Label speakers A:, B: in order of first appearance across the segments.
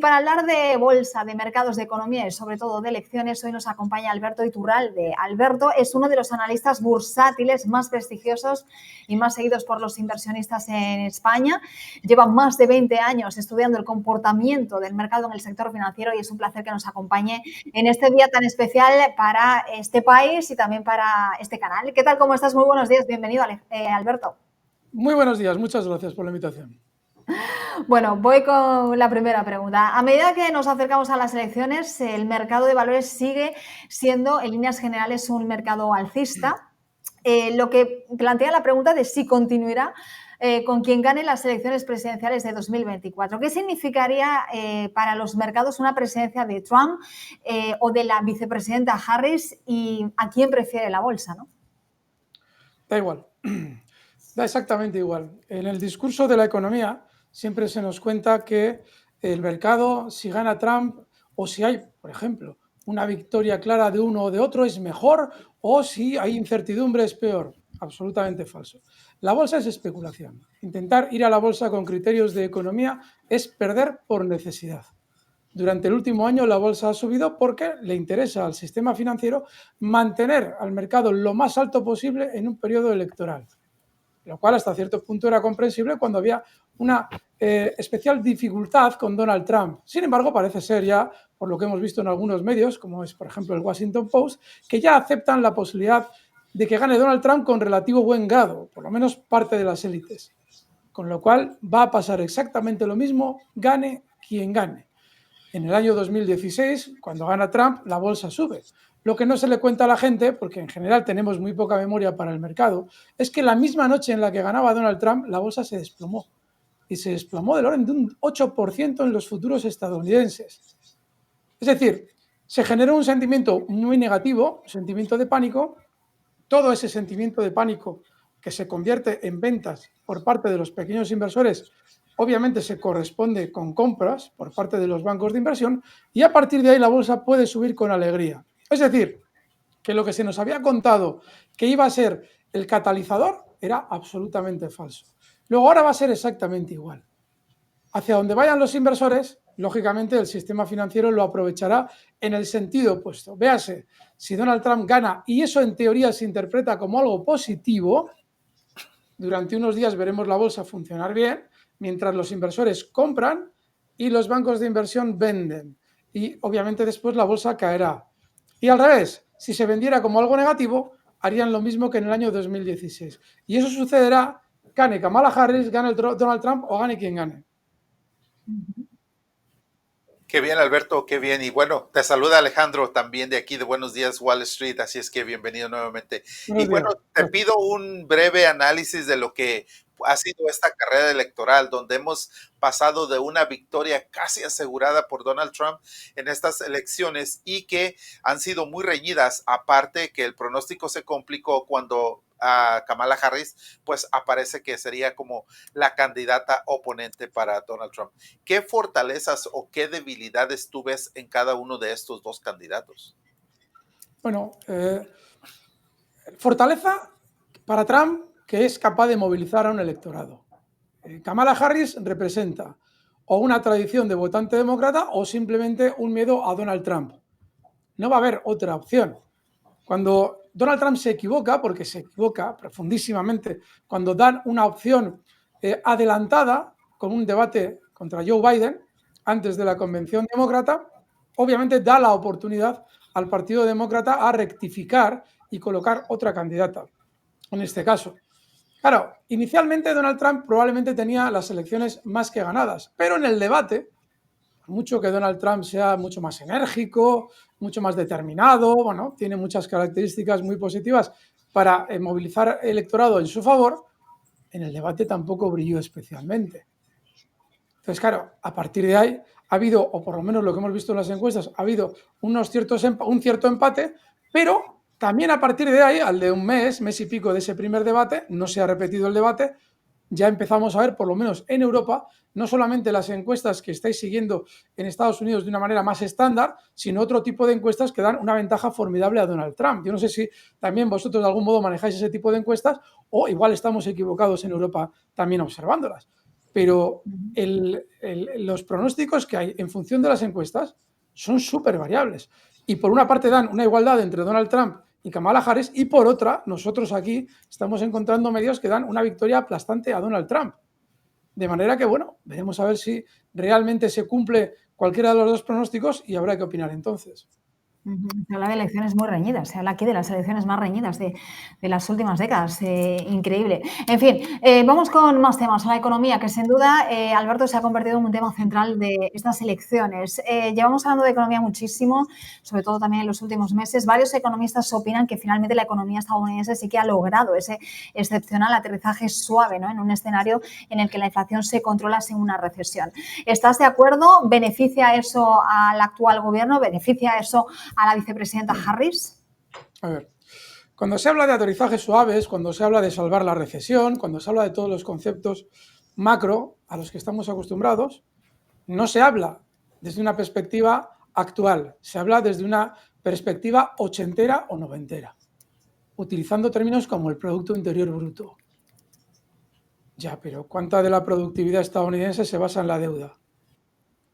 A: Para hablar de bolsa, de mercados, de economía y sobre todo de elecciones, hoy nos acompaña Alberto Iturralde. Alberto es uno de los analistas bursátiles más prestigiosos y más seguidos por los inversionistas en España. Lleva más de 20 años estudiando el comportamiento del mercado en el sector financiero y es un placer que nos acompañe en este día tan especial para este país y también para este canal. ¿Qué tal? ¿Cómo estás? Muy buenos días. Bienvenido, Alberto.
B: Muy buenos días. Muchas gracias por la invitación.
A: Bueno, voy con la primera pregunta. A medida que nos acercamos a las elecciones, el mercado de valores sigue siendo, en líneas generales, un mercado alcista, lo que plantea la pregunta de si continuará con quien gane las elecciones presidenciales de 2024. ¿Qué significaría para los mercados una presidencia de Trump o de la vicepresidenta Harris y a quién prefiere la bolsa, ¿no?
B: Da igual, da exactamente igual. En el discurso de la economía siempre se nos cuenta que el mercado, si gana Trump o si hay, por ejemplo, una victoria clara de uno o de otro, es mejor, o si hay incertidumbre es peor. Absolutamente falso. La bolsa es especulación. Intentar ir a la bolsa con criterios de economía es perder por necesidad. Durante el último año la bolsa ha subido porque le interesa al sistema financiero mantener al mercado lo más alto posible en un periodo electoral, lo cual hasta cierto punto era comprensible cuando había una especial dificultad con Donald Trump. Sin embargo, parece ser ya, por lo que hemos visto en algunos medios, como es por ejemplo el Washington Post, que ya aceptan la posibilidad de que gane Donald Trump con relativo buen grado, por lo menos parte de las élites. Con lo cual va a pasar exactamente lo mismo, gane quien gane. En el año 2016, cuando gana Trump, la bolsa sube. Lo que no se le cuenta a la gente, porque en general tenemos muy poca memoria para el mercado, es que la misma noche en la que ganaba Donald Trump, la bolsa se desplomó. Y se desplomó del orden de un 8% en los futuros estadounidenses. Es decir, se generó un sentimiento muy negativo, un sentimiento de pánico. Todo ese sentimiento de pánico que se convierte en ventas por parte de los pequeños inversores, obviamente se corresponde con compras por parte de los bancos de inversión y a partir de ahí la bolsa puede subir con alegría. Es decir, que lo que se nos había contado que iba a ser el catalizador era absolutamente falso. Luego ahora va a ser exactamente igual. Hacia donde vayan los inversores, lógicamente el sistema financiero lo aprovechará en el sentido opuesto. Véase, si Donald Trump gana y eso en teoría se interpreta como algo positivo, durante unos días veremos la bolsa funcionar bien, mientras los inversores compran y los bancos de inversión venden. Y obviamente después la bolsa caerá. Y al revés, si se vendiera como algo negativo, harían lo mismo que en el año 2016. Y eso sucederá, gane Kamala Harris, gane Donald Trump o gane quien gane.
C: Qué bien, Alberto, qué bien. Y bueno, te saluda Alejandro también de aquí de Buenos Días Wall Street, así es que bienvenido nuevamente.
B: Buenos
C: y bueno,
B: días.
C: te pido un breve análisis de lo que ha sido esta carrera electoral, donde hemos pasado de una victoria casi asegurada por Donald Trump en estas elecciones y que han sido muy reñidas, aparte que el pronóstico se complicó cuando a Kamala Harris, pues aparece que sería como la candidata oponente para Donald Trump. ¿Qué fortalezas o qué debilidades tú ves en cada uno de estos dos candidatos?
B: Bueno, fortaleza para Trump, que es capaz de movilizar a un electorado. Kamala Harris representa o una tradición de votante demócrata o simplemente un miedo a Donald Trump. No va a haber otra opción. Cuando Donald Trump se equivoca, porque se equivoca profundísimamente, cuando dan una opción adelantada con un debate contra Joe Biden antes de la convención demócrata, obviamente da la oportunidad al Partido Demócrata a rectificar y colocar otra candidata, en este caso. Claro, inicialmente Donald Trump probablemente tenía las elecciones más que ganadas, pero en el debate, por mucho que Donald Trump sea mucho más enérgico, mucho más determinado, bueno, tiene muchas características muy positivas para movilizar electorado en su favor, en el debate tampoco brilló especialmente. Entonces, claro, a partir de ahí ha habido, o por lo menos lo que hemos visto en las encuestas, ha habido un cierto empate, pero también a partir de ahí, al de un mes y pico de ese primer debate, no se ha repetido el debate, ya empezamos a ver, por lo menos en Europa, no solamente las encuestas que estáis siguiendo en Estados Unidos de una manera más estándar, sino otro tipo de encuestas que dan una ventaja formidable a Donald Trump. Yo no sé si también vosotros de algún modo manejáis ese tipo de encuestas o igual estamos equivocados en Europa también observándolas. pero los pronósticos que hay en función de las encuestas son súper variables. Y por una parte dan una igualdad entre Donald Trump y Kamala Harris, y por otra, nosotros aquí estamos encontrando medios que dan una victoria aplastante a Donald Trump. De manera que, bueno, veremos a ver si realmente se cumple cualquiera de los dos pronósticos y habrá que opinar entonces.
A: Se habla de elecciones muy reñidas, se habla aquí de las elecciones más reñidas de las últimas décadas, increíble. En fin, vamos con más temas, la economía, que sin duda, Alberto, se ha convertido en un tema central de estas elecciones. Llevamos hablando de economía muchísimo, sobre todo también en los últimos meses. Varios economistas opinan que finalmente la economía estadounidense sí que ha logrado ese excepcional aterrizaje suave, ¿no?, en un escenario en el que la inflación se controla sin una recesión. ¿Estás de acuerdo? ¿Beneficia eso al actual gobierno? ¿Beneficia eso a la vicepresidenta Harris?
B: A ver, cuando se habla de aterrizajes suaves, cuando se habla de salvar la recesión, cuando se habla de todos los conceptos macro a los que estamos acostumbrados, no se habla desde una perspectiva actual, se habla desde una perspectiva ochentera o noventera, utilizando términos como el Producto Interior Bruto. Ya, pero ¿cuánta de la productividad estadounidense se basa en la deuda?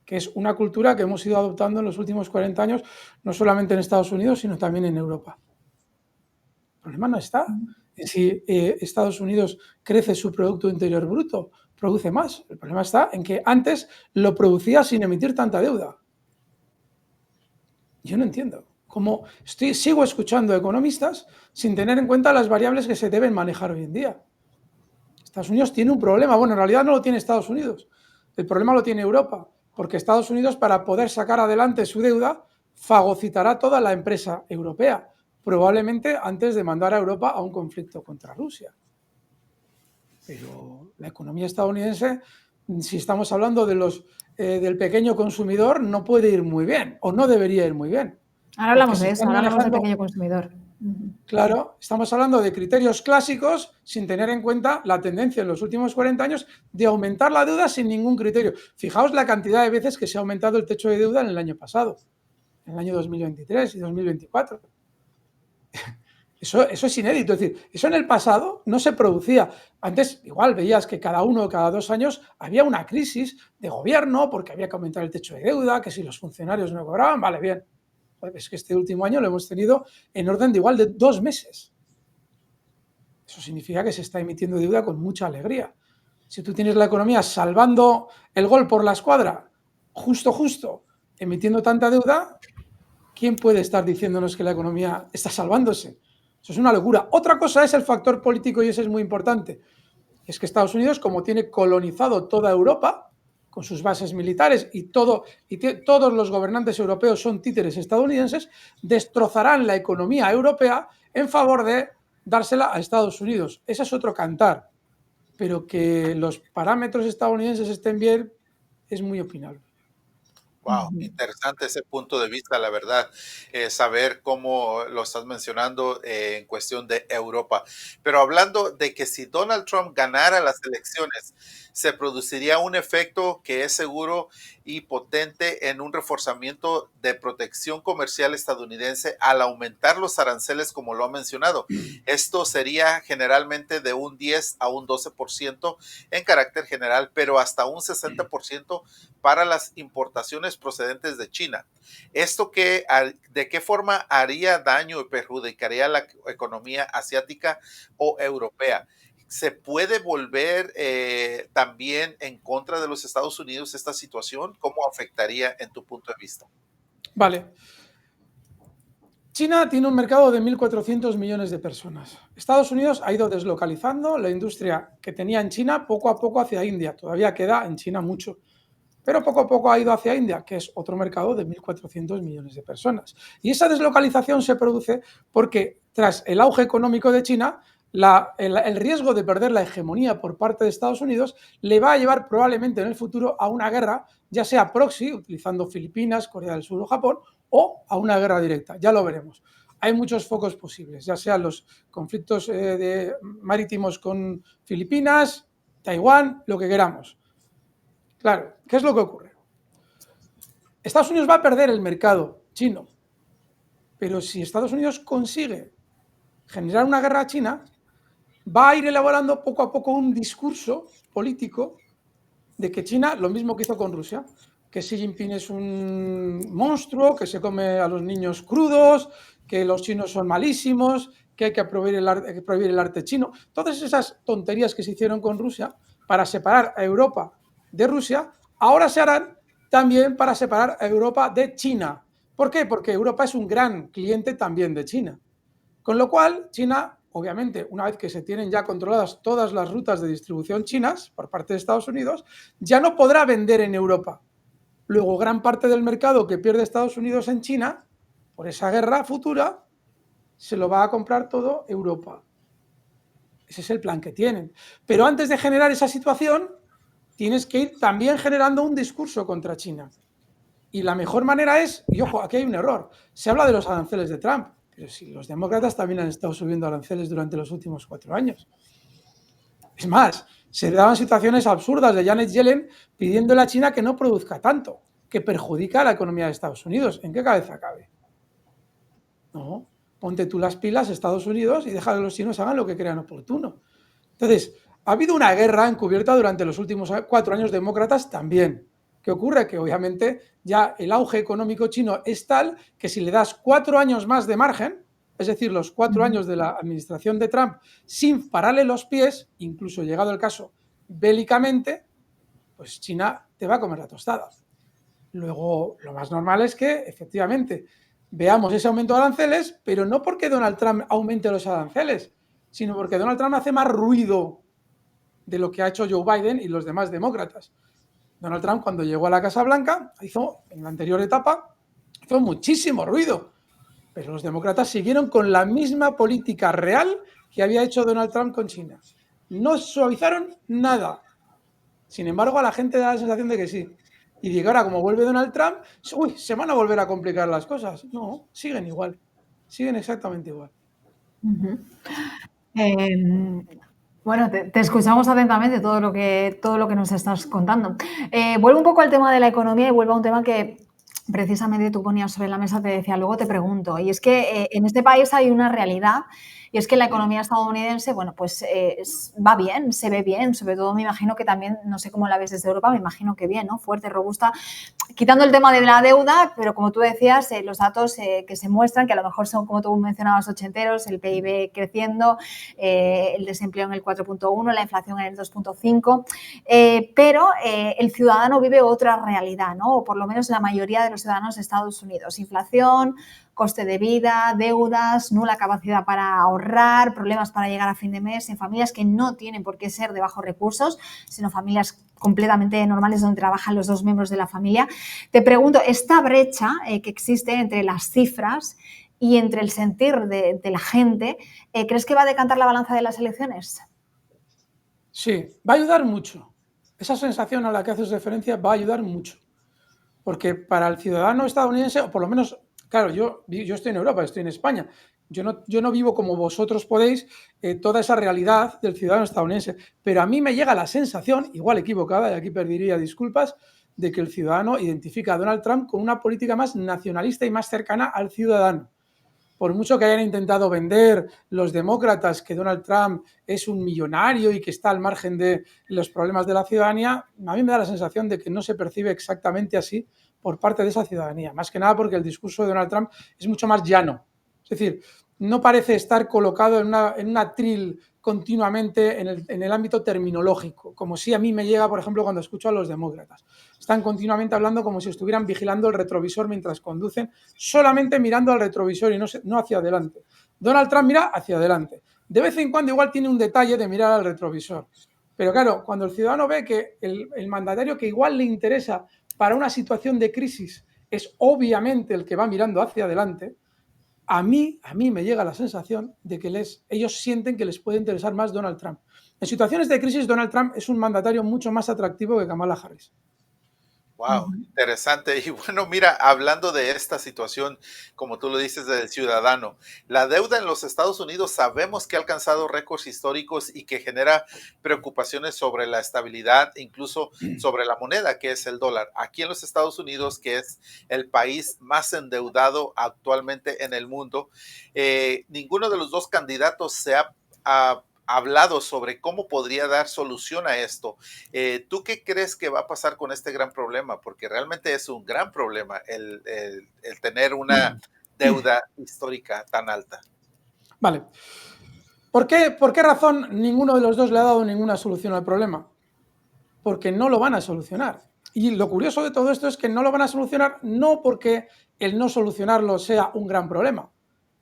B: Que es una cultura que hemos ido adoptando en los últimos 40 años, no solamente en Estados Unidos, sino también en Europa. El problema no está en si Estados Unidos crece su Producto Interior Bruto, produce más. El problema está en que antes lo producía sin emitir tanta deuda. Yo no entiendo cómo sigo escuchando economistas sin tener en cuenta las variables que se deben manejar hoy en día. Estados Unidos tiene un problema. Bueno, en realidad no lo tiene Estados Unidos. El problema lo tiene Europa, porque Estados Unidos, para poder sacar adelante su deuda, fagocitará toda la empresa europea, probablemente antes de mandar a Europa a un conflicto contra Rusia. Pero la economía estadounidense, si estamos hablando del pequeño consumidor, no puede ir muy bien, o no debería ir muy bien.
A: Ahora hablamos de eso, ahora hablamos del pequeño consumidor.
B: Claro, estamos hablando de criterios clásicos sin tener en cuenta la tendencia en los últimos 40 años de aumentar la deuda sin ningún criterio. Fijaos la cantidad de veces que se ha aumentado el techo de deuda en el año pasado, en el año 2023 y 2024. Eso es inédito, es decir, eso en el pasado no se producía. Antes igual veías que cada 1 o cada 2 años había una crisis de gobierno porque había que aumentar el techo de deuda, que si los funcionarios no cobraban, vale, bien. Es que este último año lo hemos tenido en orden de igual de 2 meses. Eso significa que se está emitiendo deuda con mucha alegría. Si tú tienes la economía salvando el gol por la escuadra, justo, emitiendo tanta deuda, ¿quién puede estar diciéndonos que la economía está salvándose? Eso es una locura. Otra cosa es el factor político, y ese es muy importante. Es que Estados Unidos, como tiene colonizado toda Europa, con sus bases militares y todos los gobernantes europeos son títeres estadounidenses, destrozarán la economía europea en favor de dársela a Estados Unidos. Ese es otro cantar, pero que los parámetros estadounidenses estén bien es muy opinable.
C: Wow, interesante ese punto de vista, la verdad, saber cómo lo estás mencionando en cuestión de Europa. Pero hablando de que si Donald Trump ganara las elecciones, se produciría un efecto que es seguro y potente en un reforzamiento de protección comercial estadounidense al aumentar los aranceles, como lo ha mencionado. Esto sería generalmente de un 10 a un 12% en carácter general, pero hasta un 60% para las importaciones procedentes de China. ¿Esto de qué forma haría daño y perjudicaría la economía asiática o europea? ¿Se puede volver también en contra de los Estados Unidos esta situación? ¿Cómo afectaría en tu punto de vista?
B: Vale. China tiene un mercado de 1.400 millones de personas. Estados Unidos ha ido deslocalizando la industria que tenía en China poco a poco hacia India. Todavía queda en China mucho, pero poco a poco ha ido hacia India, que es otro mercado de 1.400 millones de personas. Y esa deslocalización se produce porque tras el auge económico de China, el riesgo de perder la hegemonía por parte de Estados Unidos le va a llevar probablemente en el futuro a una guerra, ya sea proxy, utilizando Filipinas, Corea del Sur o Japón, o a una guerra directa. Ya lo veremos. Hay muchos focos posibles, ya sean los conflictos marítimos con Filipinas, Taiwán, lo que queramos. Claro, ¿qué es lo que ocurre? Estados Unidos va a perder el mercado chino, pero si Estados Unidos consigue generar una guerra a China, va a ir elaborando poco a poco un discurso político de que China, lo mismo que hizo con Rusia, que Xi Jinping es un monstruo, que se come a los niños crudos, que los chinos son malísimos, que hay que prohibir el arte chino. Todas esas tonterías que se hicieron con Rusia para separar a Europa de Rusia, ahora se harán también para separar a Europa de China. ¿Por qué? Porque Europa es un gran cliente también de China. Con lo cual, China, obviamente, una vez que se tienen ya controladas todas las rutas de distribución chinas por parte de Estados Unidos, ya no podrá vender en Europa. Luego, gran parte del mercado que pierde Estados Unidos en China, por esa guerra futura, se lo va a comprar todo Europa. Ese es el plan que tienen. Pero antes de generar esa situación, tienes que ir también generando un discurso contra China. Y la mejor manera es, y ojo, aquí hay un error, se habla de los aranceles de Trump, pero si los demócratas también han estado subiendo aranceles durante los últimos 4 años. Es más, se daban situaciones absurdas de Janet Yellen pidiéndole a China que no produzca tanto, que perjudica a la economía de Estados Unidos. ¿En qué cabeza cabe? No, ponte tú las pilas, Estados Unidos, y deja que los chinos hagan lo que crean oportuno. Entonces, ha habido una guerra encubierta durante los últimos 4 años demócratas también. ¿Qué ocurre? Que obviamente ya el auge económico chino es tal que si le das 4 años más de margen, es decir, los 4 años de la administración de Trump, sin pararle los pies, incluso llegado el caso bélicamente, pues China te va a comer la tostada. Luego, lo más normal es que, efectivamente, veamos ese aumento de aranceles, pero no porque Donald Trump aumente los aranceles, sino porque Donald Trump hace más ruido de lo que ha hecho Joe Biden y los demás demócratas. Donald Trump, cuando llegó a la Casa Blanca, hizo, en la anterior etapa, hizo muchísimo ruido, pero los demócratas siguieron con la misma política real que había hecho Donald Trump con China. No suavizaron nada. Sin embargo, a la gente da la sensación de que sí. Y digo, ahora, como vuelve Donald Trump, uy, se van a volver a complicar las cosas. No, siguen igual. Siguen exactamente igual.
A: Bueno, te escuchamos atentamente todo lo que nos estás contando. Vuelvo un poco al tema de la economía y vuelvo a un tema que precisamente tú ponías sobre la mesa, te decía, luego te pregunto. Y es que en este país hay una realidad y es que la economía estadounidense, bueno, pues va bien, se ve bien, sobre todo me imagino que también, no sé cómo la ves desde Europa, me imagino que bien, ¿no? Fuerte, robusta, quitando el tema de la deuda, pero como tú decías, los datos que se muestran, que a lo mejor son, como tú mencionabas, ochenteros, el PIB creciendo, el desempleo en el 4.1, la inflación en el 2.5, pero el ciudadano vive otra realidad, ¿no? O por lo menos la mayoría de los ciudadanos de Estados Unidos. Inflación, coste de vida, deudas, nula capacidad para ahorrar, problemas para llegar a fin de mes en familias que no tienen por qué ser de bajos recursos, sino familias completamente normales donde trabajan los dos miembros de la familia. Te pregunto, esta brecha que existe entre las cifras y entre el sentir de la gente, ¿crees que va a decantar la balanza de las elecciones?
B: Sí, va a ayudar mucho. Esa sensación a la que haces referencia va a ayudar mucho. Porque para el ciudadano estadounidense, o por lo menos, claro, yo estoy en Europa, estoy en España, yo no vivo como vosotros podéis toda esa realidad del ciudadano estadounidense, pero a mí me llega la sensación, igual equivocada, y aquí pediría disculpas, de que el ciudadano identifica a Donald Trump con una política más nacionalista y más cercana al ciudadano. Por mucho que hayan intentado vender los demócratas que Donald Trump es un millonario y que está al margen de los problemas de la ciudadanía, a mí me da la sensación de que no se percibe exactamente así por parte de esa ciudadanía. Más que nada porque el discurso de Donald Trump es mucho más llano. Es decir, no parece estar colocado en un atril continuamente en el ámbito terminológico, como si a mí me llega, por ejemplo, cuando escucho a los demócratas. Están continuamente hablando como si estuvieran vigilando el retrovisor mientras conducen, solamente mirando al retrovisor y no hacia adelante. Donald Trump mira hacia adelante. De vez en cuando igual tiene un detalle de mirar al retrovisor. Pero claro, cuando el ciudadano ve que el mandatario que igual le interesa para una situación de crisis es obviamente el que va mirando hacia adelante, a mí me llega la sensación de que ellos sienten que les puede interesar más Donald Trump. En situaciones de crisis, Donald Trump es un mandatario mucho más atractivo que Kamala Harris.
C: Wow, interesante. Y bueno, mira, hablando de esta situación, como tú lo dices, del ciudadano, la deuda en los Estados Unidos sabemos que ha alcanzado récords históricos y que genera preocupaciones sobre la estabilidad, incluso sobre la moneda, que es el dólar. Aquí en los Estados Unidos, que es el país más endeudado actualmente en el mundo, ninguno de los dos candidatos se ha hablado sobre cómo podría dar solución a esto. ¿Tú qué crees que va a pasar con este gran problema? Porque realmente es un gran problema el tener una deuda histórica tan alta.
B: Vale. ¿Por qué razón ninguno de los dos le ha dado ninguna solución al problema? Porque no lo van a solucionar. Y lo curioso de todo esto es que no lo van a solucionar no porque el no solucionarlo sea un gran problema,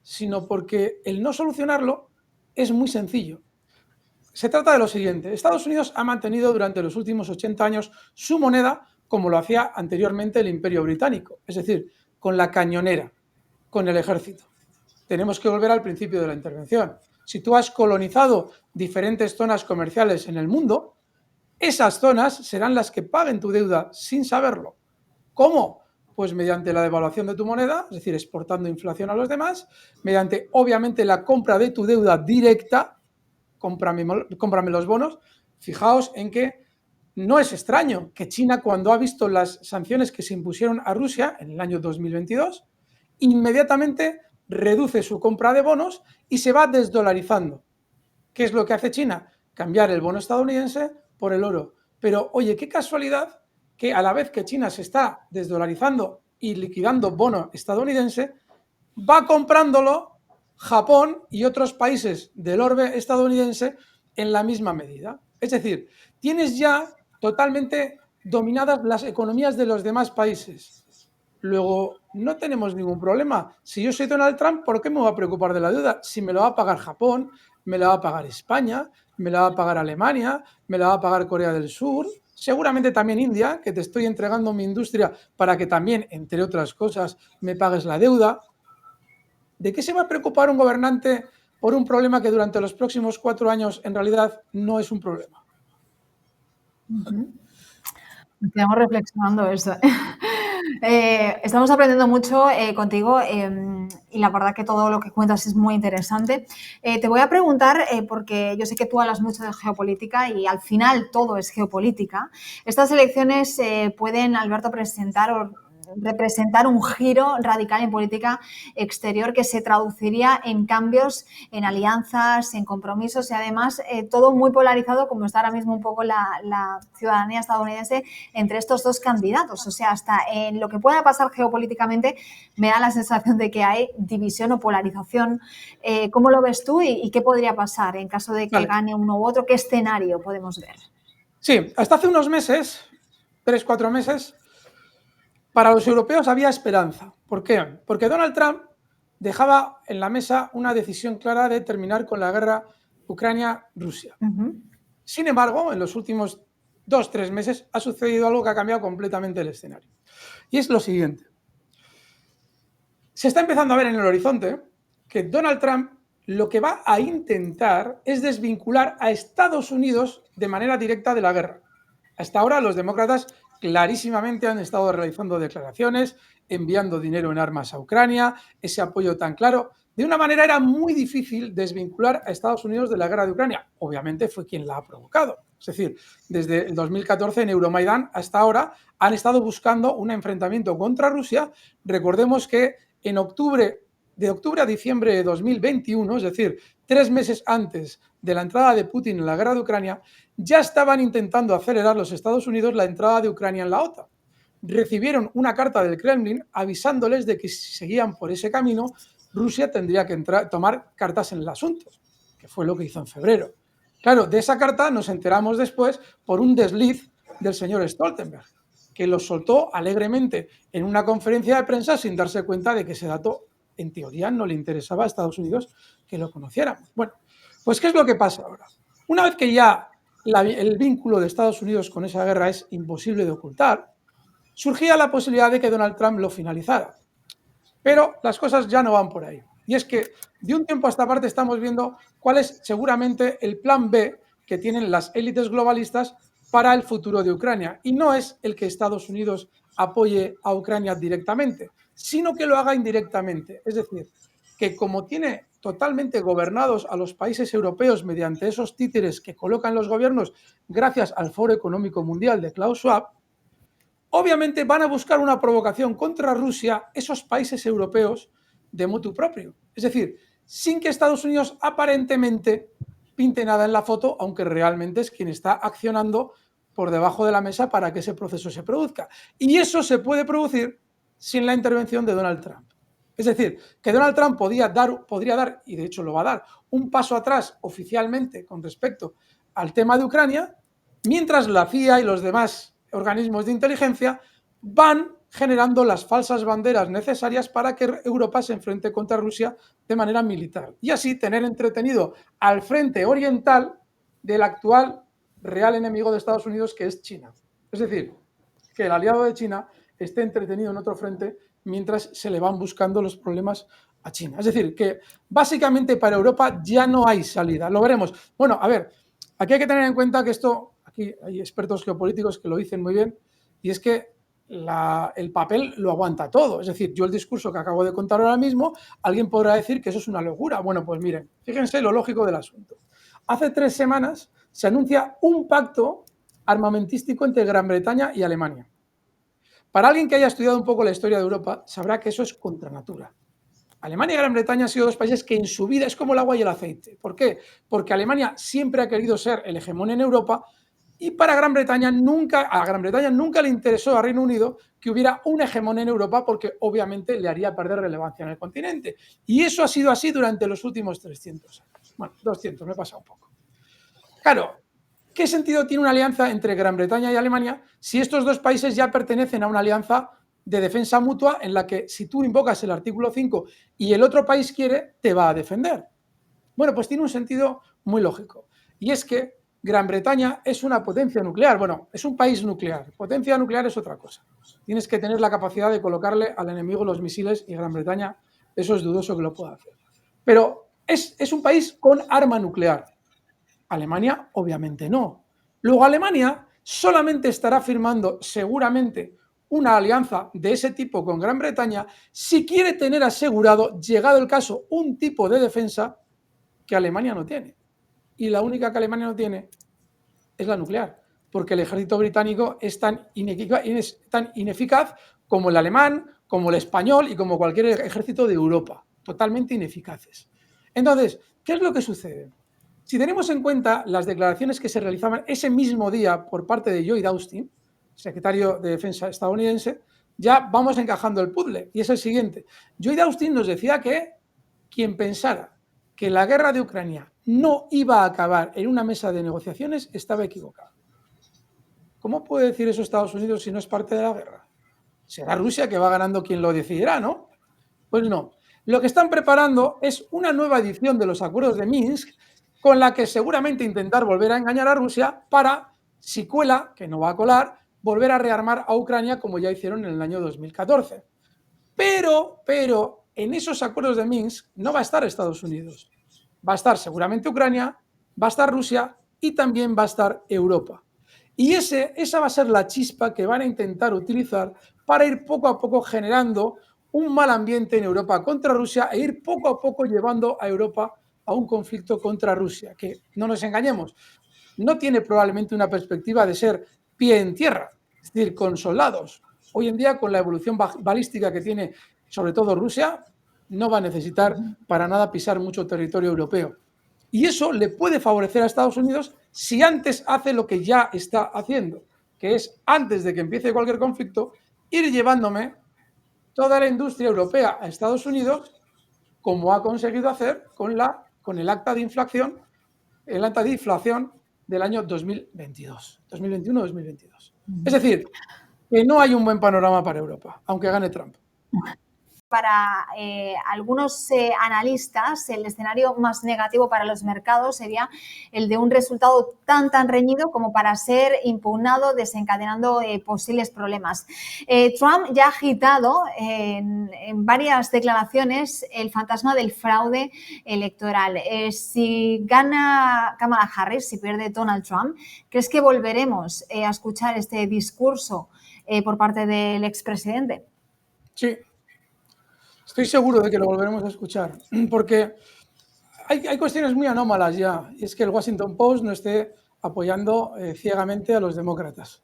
B: sino porque el no solucionarlo es muy sencillo. Se trata de lo siguiente: Estados Unidos ha mantenido durante los últimos 80 años su moneda como lo hacía anteriormente el Imperio Británico, es decir, con la cañonera, con el ejército. Tenemos que volver al principio de la intervención. Si tú has colonizado diferentes zonas comerciales en el mundo, esas zonas serán las que paguen tu deuda sin saberlo. ¿Cómo? Pues mediante la devaluación de tu moneda, es decir, exportando inflación a los demás, mediante, obviamente, la compra de tu deuda directa, cómprame los bonos. Fijaos en que no es extraño que China, cuando ha visto las sanciones que se impusieron a Rusia en el año 2022, inmediatamente reduce su compra de bonos y se va desdolarizando. ¿Qué es lo que hace China? Cambiar el bono estadounidense por el oro. Pero, oye, qué casualidad que a la vez que China se está desdolarizando y liquidando bono estadounidense, va comprándolo Japón y otros países del orbe estadounidense en la misma medida. Es decir, tienes ya totalmente dominadas las economías de los demás países. Luego, no tenemos ningún problema. Si yo soy Donald Trump, ¿por qué me voy a preocupar de la deuda? Si me lo va a pagar Japón, me la va a pagar España, me la va a pagar Alemania, me la va a pagar Corea del Sur, seguramente también India, que te estoy entregando mi industria para que también, entre otras cosas, me pagues la deuda. ¿De qué se va a preocupar un gobernante por un problema que durante los próximos 4 años en realidad no es un problema?
A: Nos quedamos reflexionando eso. Estamos aprendiendo mucho contigo y la verdad que todo lo que cuentas es muy interesante. Te voy a preguntar, porque yo sé que tú hablas mucho de geopolítica y al final todo es geopolítica. Estas elecciones pueden, Alberto, representar un giro radical en política exterior que se traduciría en cambios, en alianzas, en compromisos y además todo muy polarizado, como está ahora mismo un poco la ciudadanía estadounidense entre estos dos candidatos. O sea, hasta en lo que pueda pasar geopolíticamente me da la sensación de que hay división o polarización. ¿Cómo lo ves tú y qué podría pasar en caso de que gane uno u otro? ¿Qué escenario podemos ver?
B: Sí, hasta hace unos meses, 3, 4 meses, para los europeos había esperanza. ¿Por qué? Porque Donald Trump dejaba en la mesa una decisión clara de terminar con la guerra Ucrania-Rusia. Sin embargo, en los últimos 2, 3 meses ha sucedido algo que ha cambiado completamente el escenario. Y es lo siguiente. Se está empezando a ver en el horizonte que Donald Trump lo que va a intentar es desvincular a Estados Unidos de manera directa de la guerra. Hasta ahora los demócratas clarísimamente han estado realizando declaraciones, enviando dinero en armas a Ucrania, ese apoyo tan claro. De una manera era muy difícil desvincular a Estados Unidos de la guerra de Ucrania. Obviamente fue quien la ha provocado. Es decir, desde el 2014 en Euromaidán hasta ahora han estado buscando un enfrentamiento contra Rusia. Recordemos que de octubre a diciembre de 2021, es decir, 3 meses antes de la entrada de Putin en la guerra de Ucrania, ya estaban intentando acelerar los Estados Unidos la entrada de Ucrania en la OTAN. Recibieron una carta del Kremlin avisándoles de que si seguían por ese camino, Rusia tendría que tomar cartas en el asunto, que fue lo que hizo en febrero. Claro, de esa carta nos enteramos después por un desliz del señor Stoltenberg, que lo soltó alegremente en una conferencia de prensa sin darse cuenta de que ese dato, en teoría, no le interesaba a Estados Unidos que lo conociéramos. Bueno, pues ¿qué es lo que pasa ahora? Una vez que ya el vínculo de Estados Unidos con esa guerra es imposible de ocultar, surgía la posibilidad de que Donald Trump lo finalizara. Pero las cosas ya no van por ahí. Y es que de un tiempo a esta parte estamos viendo cuál es seguramente el plan B que tienen las élites globalistas para el futuro de Ucrania. Y no es el que Estados Unidos apoye a Ucrania directamente, sino que lo haga indirectamente. Es decir, que como tiene totalmente gobernados a los países europeos mediante esos títeres que colocan los gobiernos gracias al Foro Económico Mundial de Klaus Schwab, obviamente van a buscar una provocación contra Rusia esos países europeos de motu propio. Es decir, sin que Estados Unidos aparentemente pinte nada en la foto, aunque realmente es quien está accionando por debajo de la mesa para que ese proceso se produzca. Y eso se puede producir sin la intervención de Donald Trump. Es decir, que Donald Trump podría dar, y de hecho lo va a dar, un paso atrás oficialmente con respecto al tema de Ucrania, mientras la CIA y los demás organismos de inteligencia van generando las falsas banderas necesarias para que Europa se enfrente contra Rusia de manera militar. Y así tener entretenido al frente oriental del actual real enemigo de Estados Unidos, que es China. Es decir, que el aliado de China esté entretenido en otro frente mientras se le van buscando los problemas a China. Es decir, que básicamente para Europa ya no hay salida. Lo veremos. Bueno, a ver, aquí hay que tener en cuenta que esto, aquí hay expertos geopolíticos que lo dicen muy bien, y es que el papel lo aguanta todo. Es decir, yo el discurso que acabo de contar ahora mismo, alguien podrá decir que eso es una locura. Bueno, pues miren, fíjense lo lógico del asunto. Hace 3 semanas se anuncia un pacto armamentístico entre Gran Bretaña y Alemania. Para alguien que haya estudiado un poco la historia de Europa, sabrá que eso es contra natura. Alemania y Gran Bretaña han sido 2 países que en su vida es como el agua y el aceite. ¿Por qué? Porque Alemania siempre ha querido ser el hegemón en Europa y a Gran Bretaña nunca le interesó a Reino Unido que hubiera un hegemón en Europa porque obviamente le haría perder relevancia en el continente. Y eso ha sido así durante los últimos 300 años. Bueno, 200, me he pasado un poco. Claro, ¿qué sentido tiene una alianza entre Gran Bretaña y Alemania si estos 2 países ya pertenecen a una alianza de defensa mutua en la que si tú invocas el artículo 5 y el otro país quiere, te va a defender? Bueno, pues tiene un sentido muy lógico. Y es que Gran Bretaña es una potencia nuclear. Bueno, es un país nuclear. Potencia nuclear es otra cosa. Tienes que tener la capacidad de colocarle al enemigo los misiles y Gran Bretaña, eso es dudoso que lo pueda hacer. Pero es un país con arma nuclear. Alemania, obviamente no. Luego Alemania solamente estará firmando seguramente una alianza de ese tipo con Gran Bretaña si quiere tener asegurado, llegado el caso, un tipo de defensa que Alemania no tiene. Y la única que Alemania no tiene es la nuclear, porque el ejército británico es tan ineficaz como el alemán, como el español y como cualquier ejército de Europa. Totalmente ineficaces. Entonces, ¿qué es lo que sucede? Si tenemos en cuenta las declaraciones que se realizaban ese mismo día por parte de Lloyd Austin, secretario de Defensa estadounidense, ya vamos encajando el puzzle. Y es el siguiente. Lloyd Austin nos decía que quien pensara que la guerra de Ucrania no iba a acabar en una mesa de negociaciones estaba equivocado. ¿Cómo puede decir eso Estados Unidos si no es parte de la guerra? Será Rusia que va ganando quien lo decidirá, ¿no? Pues no. Lo que están preparando es una nueva edición de los acuerdos de Minsk con la que seguramente intentar volver a engañar a Rusia para, si cuela, que no va a colar, volver a rearmar a Ucrania como ya hicieron en el año 2014. Pero en esos acuerdos de Minsk no va a estar Estados Unidos. Va a estar seguramente Ucrania, va a estar Rusia y también va a estar Europa. Y esa va a ser la chispa que van a intentar utilizar para ir poco a poco generando un mal ambiente en Europa contra Rusia e ir poco a poco llevando a Europa a un conflicto contra Rusia, que no nos engañemos, no tiene probablemente una perspectiva de ser pie en tierra, es decir, con soldados. Hoy en día, con la evolución balística que tiene sobre todo Rusia, no va a necesitar para nada pisar mucho territorio europeo. Y eso le puede favorecer a Estados Unidos si antes hace lo que ya está haciendo, que es, antes de que empiece cualquier conflicto, ir llevándome toda la industria europea a Estados Unidos, como ha conseguido hacer con el acta de inflación, el acta de inflación del año 2022, 2021-2022. Es decir, que no hay un buen panorama para Europa, aunque gane Trump.
A: Para algunos analistas, el escenario más negativo para los mercados sería el de un resultado tan reñido como para ser impugnado, desencadenando posibles problemas. Trump ya ha agitado en varias declaraciones el fantasma del fraude electoral. Si gana Kamala Harris, si pierde Donald Trump, ¿crees que volveremos a escuchar este discurso por parte del expresidente?
B: Sí. Estoy seguro de que lo volveremos a escuchar, porque hay cuestiones muy anómalas ya, y es que el Washington Post no esté apoyando ciegamente a los demócratas.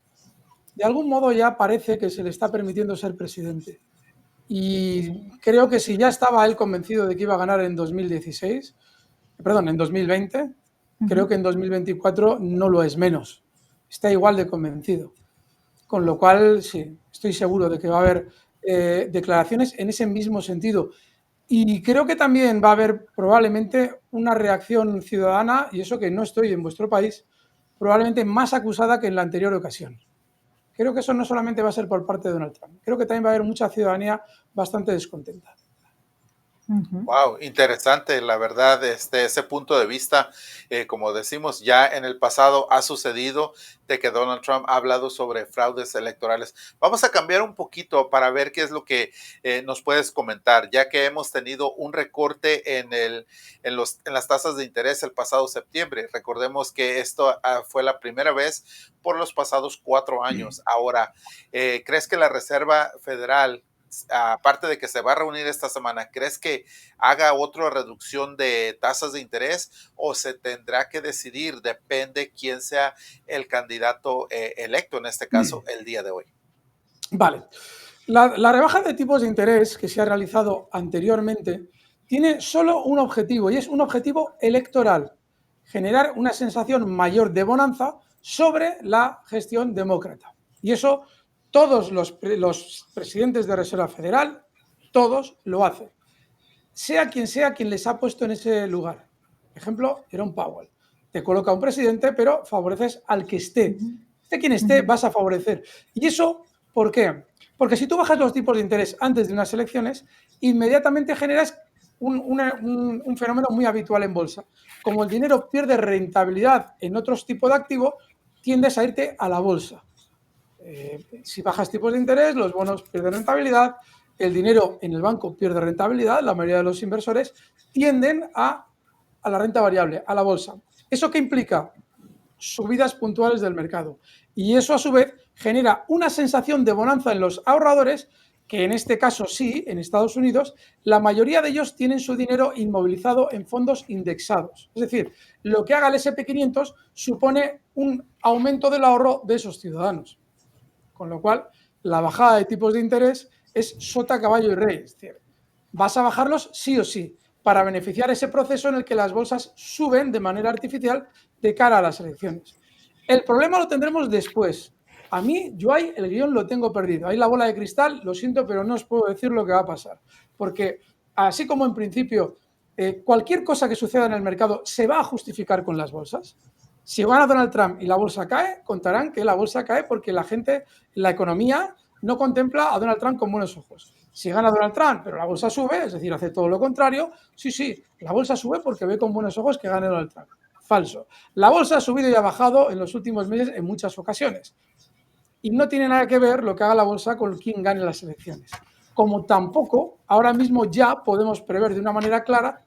B: De algún modo ya parece que se le está permitiendo ser presidente. Y creo que si ya estaba él convencido de que iba a ganar en 2020, creo que en 2024 no lo es menos. Está igual de convencido. Con lo cual, sí, estoy seguro de que va a haber declaraciones en ese mismo sentido. Y creo que también va a haber probablemente una reacción ciudadana, y eso que no estoy en vuestro país, probablemente más acusada que en la anterior ocasión. Creo que eso no solamente va a ser por parte de Donald Trump, creo que también va a haber mucha ciudadanía bastante descontenta.
C: Wow, interesante, la verdad, ese punto de vista, como decimos, ya en el pasado ha sucedido de que Donald Trump ha hablado sobre fraudes electorales. Vamos a cambiar un poquito para ver qué es lo que nos puedes comentar, ya que hemos tenido un recorte en las tasas de interés el pasado septiembre. Recordemos que esto fue la primera vez por los pasados 4 años. Ahora, ¿crees que la Reserva Federal, aparte de que se va a reunir esta semana, crees que haga otra reducción de tasas de interés o se tendrá que decidir? Depende quién sea el candidato electo, en este caso, el día de hoy.
B: Vale. La rebaja de tipos de interés que se ha realizado anteriormente tiene solo un objetivo, y es un objetivo electoral: generar una sensación mayor de bonanza sobre la gestión demócrata. Y eso todos los presidentes de Reserva Federal, todos lo hacen, sea quien les ha puesto en ese lugar. Por ejemplo, Jerome Powell. Te coloca un presidente, pero favoreces al que esté. Esté quien esté, vas a favorecer. ¿Y eso por qué? Porque si tú bajas los tipos de interés antes de unas elecciones, inmediatamente generas un fenómeno muy habitual en bolsa. Como el dinero pierde rentabilidad en otros tipos de activo, tiendes a irte a la bolsa. Si bajas tipos de interés, los bonos pierden rentabilidad, el dinero en el banco pierde rentabilidad, la mayoría de los inversores tienden a la renta variable, a la bolsa. ¿Eso qué implica? Subidas puntuales del mercado. Y eso, a su vez, genera una sensación de bonanza en los ahorradores, que en este caso sí, en Estados Unidos, la mayoría de ellos tienen su dinero inmovilizado en fondos indexados. Es decir, lo que haga el S&P 500 supone un aumento del ahorro de esos ciudadanos. Con lo cual, la bajada de tipos de interés es sota, caballo y rey. Es decir, vas a bajarlos sí o sí, para beneficiar ese proceso en el que las bolsas suben de manera artificial de cara a las elecciones. El problema lo tendremos después. A mí, yo ahí el guión lo tengo perdido. Ahí la bola de cristal, lo siento, pero no os puedo decir lo que va a pasar. Porque así como en principio cualquier cosa que suceda en el mercado se va a justificar con las bolsas, si gana Donald Trump y la bolsa cae, contarán que la bolsa cae porque la gente, la economía, no contempla a Donald Trump con buenos ojos. Si gana Donald Trump, pero la bolsa sube, es decir, hace todo lo contrario, sí, la bolsa sube porque ve con buenos ojos que gane Donald Trump. Falso. La bolsa ha subido y ha bajado en los últimos meses en muchas ocasiones. Y no tiene nada que ver lo que haga la bolsa con quién gane las elecciones. Como tampoco ahora mismo ya podemos prever de una manera clara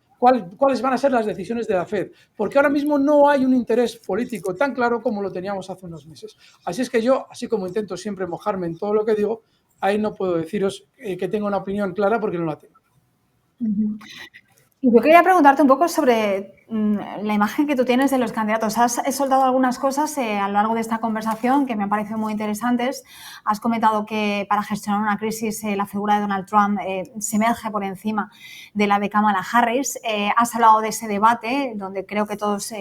B: cuáles van a ser las decisiones de la Fed, porque ahora mismo no hay un interés político tan claro como lo teníamos hace unos meses. Así es que yo, así como intento siempre mojarme en todo lo que digo, ahí no puedo deciros que tenga una opinión clara porque no la tengo.
A: Yo quería preguntarte un poco sobre la imagen que tú tienes de los candidatos. Has soltado algunas cosas a lo largo de esta conversación que me han parecido muy interesantes. Has comentado que para gestionar una crisis la figura de Donald Trump se emerge por encima de la de Kamala Harris. Has hablado de ese debate donde creo que todos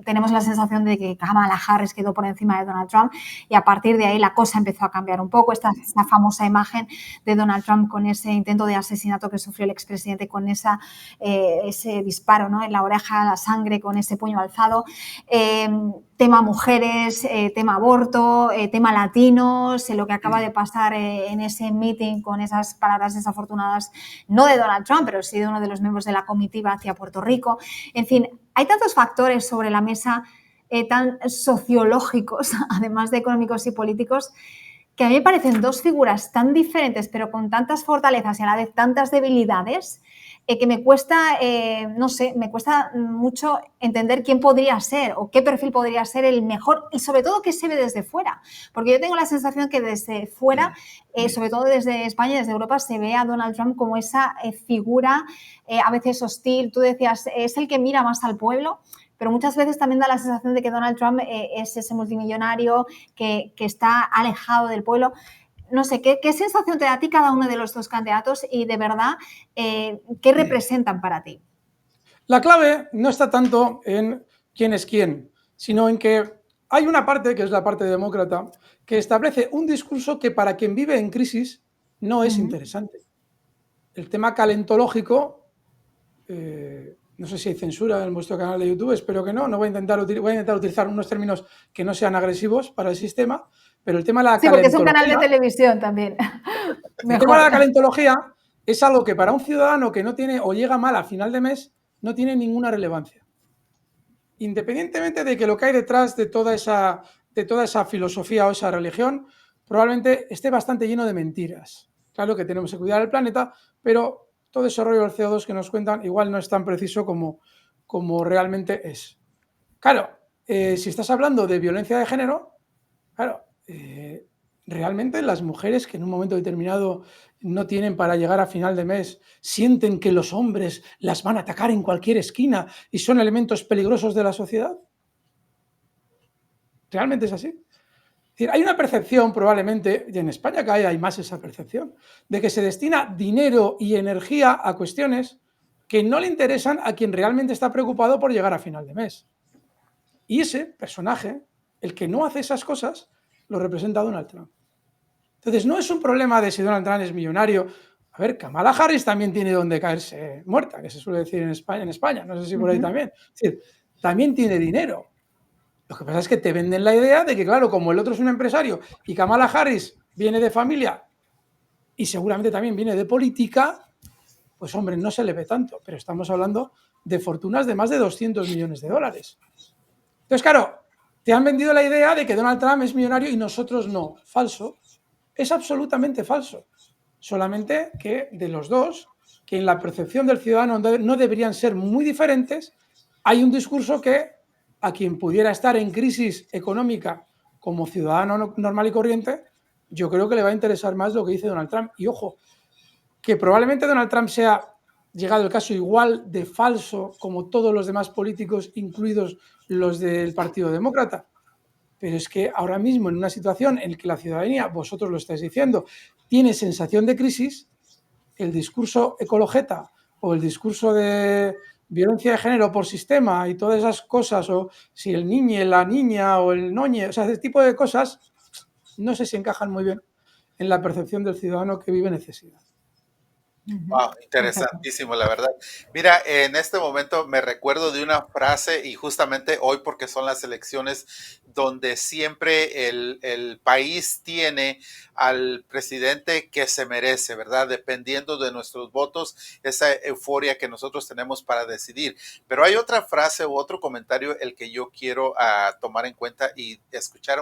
A: tenemos la sensación de que Kamala Harris quedó por encima de Donald Trump y a partir de ahí la cosa empezó a cambiar un poco. Esta famosa imagen de Donald Trump con ese intento de asesinato que sufrió el expresidente, con ese disparo, ¿no?, en la oreja, la sangre, con ese puño alzado. Tema mujeres, tema aborto, tema latinos, lo que acaba de pasar en ese meeting con esas palabras desafortunadas, no de Donald Trump, pero sí de uno de los miembros de la comitiva hacia Puerto Rico. En fin, hay tantos factores sobre la mesa tan sociológicos, además de económicos y políticos, que a mí me parecen dos figuras tan diferentes, pero con tantas fortalezas y a la vez tantas debilidades, que me cuesta, no sé, me cuesta mucho entender quién podría ser o qué perfil podría ser el mejor y sobre todo qué se ve desde fuera. Porque yo tengo la sensación que desde fuera, sobre todo desde España y desde Europa, se ve a Donald Trump como esa figura a veces hostil. Tú decías, es el que mira más al pueblo, pero muchas veces también da la sensación de que Donald Trump es ese multimillonario que está alejado del pueblo. No sé, ¿qué sensación te da a ti cada uno de los dos candidatos y de verdad qué representan para ti?
B: La clave no está tanto en quién es quién, sino en que hay una parte, que es la parte demócrata, que establece un discurso que para quien vive en crisis no es interesante. El tema calentológico, no sé si hay censura en vuestro canal de YouTube, espero que no, voy a intentar utilizar unos términos que no sean agresivos para el sistema, pero el tema de la
A: Sí, porque es un canal de televisión también.
B: El tema de la calentología es algo que para un ciudadano que no tiene o llega mal a final de mes no tiene ninguna relevancia. Independientemente de que lo que hay detrás de toda esa filosofía o esa religión probablemente esté bastante lleno de mentiras. Claro que tenemos que cuidar el planeta, pero todo ese rollo del CO2 que nos cuentan igual no es tan preciso como realmente es. Claro, si estás hablando de violencia de género, claro, realmente las mujeres que en un momento determinado no tienen para llegar a final de mes, sienten que los hombres las van a atacar en cualquier esquina y son elementos peligrosos de la sociedad. ¿Realmente es así? Es decir, hay una percepción probablemente, y en España cada vez hay más esa percepción, de que se destina dinero y energía a cuestiones que no le interesan a quien realmente está preocupado por llegar a final de mes. Y ese personaje, el que no hace esas cosas, lo representa Donald Trump. Entonces, no es un problema de si Donald Trump es millonario. A ver, Kamala Harris también tiene donde caerse muerta, que se suele decir en España, no sé si por ahí también. Es decir, también tiene dinero. Lo que pasa es que te venden la idea de que, claro, como el otro es un empresario y Kamala Harris viene de familia y seguramente también viene de política, pues hombre, no se le ve tanto, pero estamos hablando de fortunas de más de 200 millones de dólares. Entonces, claro, te han vendido la idea de que Donald Trump es millonario y nosotros no. Falso. Es absolutamente falso. Solamente que de los dos, que en la percepción del ciudadano no deberían ser muy diferentes, hay un discurso que a quien pudiera estar en crisis económica como ciudadano normal y corriente, yo creo que le va a interesar más lo que dice Donald Trump. Y ojo, que probablemente Donald Trump sea, llegado el caso, igual de falso como todos los demás políticos, incluidos los del Partido Demócrata. Pero es que ahora mismo, en una situación en que la ciudadanía, vosotros lo estáis diciendo, tiene sensación de crisis, el discurso ecologeta o el discurso de violencia de género por sistema y todas esas cosas, o si el niñe, la niña o el noñe, o sea, ese tipo de cosas, no sé si encajan muy bien en la percepción del ciudadano que vive necesidad.
C: Wow, interesantísimo, la verdad. Mira, en este momento me recuerdo de una frase y justamente hoy porque son las elecciones donde siempre el país tiene al presidente que se merece, ¿verdad? Dependiendo de nuestros votos, esa euforia que nosotros tenemos para decidir. Pero hay otra frase u otro comentario el que yo quiero tomar en cuenta y escuchar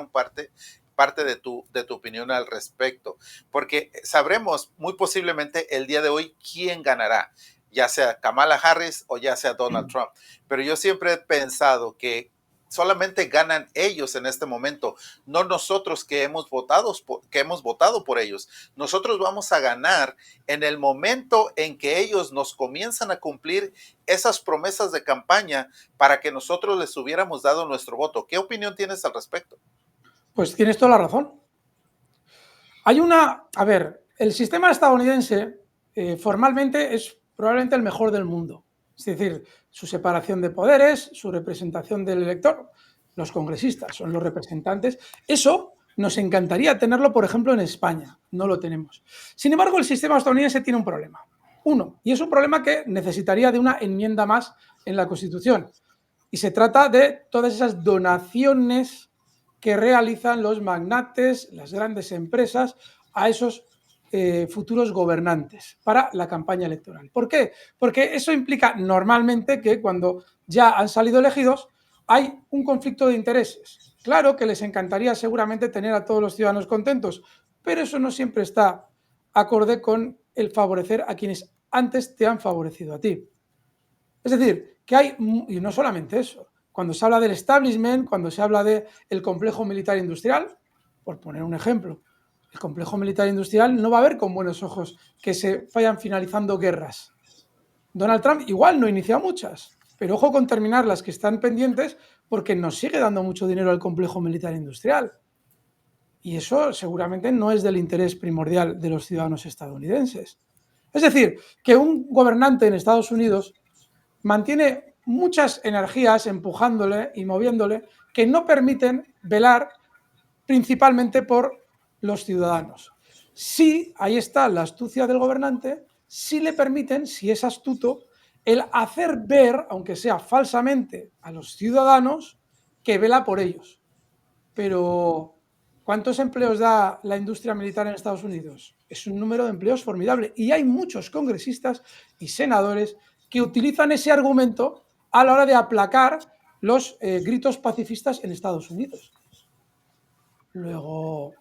C: parte de tu opinión al respecto, porque sabremos muy posiblemente el día de hoy quién ganará, ya sea Kamala Harris o ya sea Donald Trump, pero yo siempre he pensado que solamente ganan ellos en este momento, no nosotros que hemos votado por ellos. Nosotros vamos a ganar en el momento en que ellos nos comienzan a cumplir esas promesas de campaña para que nosotros les hubiéramos dado nuestro voto. ¿Qué opinión tienes al respecto?
B: Pues tienes toda la razón. A ver, el sistema estadounidense formalmente es probablemente el mejor del mundo. Es decir, su separación de poderes, su representación del elector, los congresistas son los representantes. Eso nos encantaría tenerlo, por ejemplo, en España. No lo tenemos. Sin embargo, el sistema estadounidense tiene un problema. Uno, y es un problema que necesitaría de una enmienda más en la Constitución. Y se trata de todas esas donaciones que realizan los magnates, las grandes empresas, a esos futuros gobernantes para la campaña electoral. ¿Por qué? Porque eso implica normalmente que cuando ya han salido elegidos hay un conflicto de intereses. Claro que les encantaría seguramente tener a todos los ciudadanos contentos, pero eso no siempre está acorde con el favorecer a quienes antes te han favorecido a ti. Es decir, que hay, y no solamente eso, cuando se habla del establishment, cuando se habla del complejo militar industrial, por poner un ejemplo, el complejo militar industrial no va a ver con buenos ojos que se vayan finalizando guerras. Donald Trump igual no inicia muchas, pero ojo con terminar las que están pendientes porque nos sigue dando mucho dinero al complejo militar industrial. Y eso seguramente no es del interés primordial de los ciudadanos estadounidenses. Es decir, que un gobernante en Estados Unidos mantiene muchas energías empujándole y moviéndole que no permiten velar principalmente por los ciudadanos. Sí, ahí está la astucia del gobernante, sí le permiten, si es astuto, el hacer ver, aunque sea falsamente, a los ciudadanos que vela por ellos. Pero, ¿cuántos empleos da la industria militar en Estados Unidos? Es un número de empleos formidable. Y hay muchos congresistas y senadores que utilizan ese argumento a la hora de aplacar los gritos pacifistas en Estados Unidos. Luego,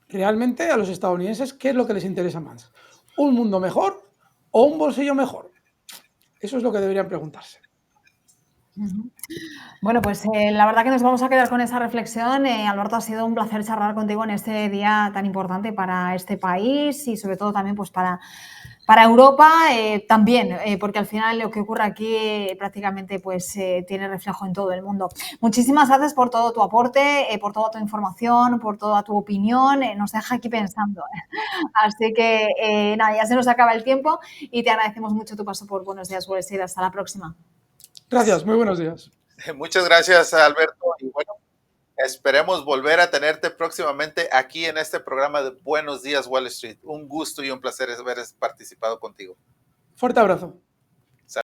B: realmente a los estadounidenses, ¿qué es lo que les interesa más? ¿Un mundo mejor o un bolsillo mejor? Eso es lo que deberían preguntarse.
A: Bueno, pues la verdad que nos vamos a quedar con esa reflexión. Alberto, ha sido un placer charlar contigo en este día tan importante para este país y sobre todo también pues para Europa también, porque al final lo que ocurre aquí prácticamente pues tiene reflejo en todo el mundo. Muchísimas gracias por todo tu aporte, por toda tu información, por toda tu opinión. Nos deja aquí pensando. Así que nada, ya se nos acaba el tiempo y te agradecemos mucho tu paso por Buenos Días, Wall Street. Hasta la próxima.
B: Gracias, muy buenos días.
C: Muchas gracias, Alberto. Y bueno, esperemos volver a tenerte próximamente aquí en este programa de Buenos Días, Wall Street. Un gusto y un placer haber participado contigo.
B: Fuerte abrazo.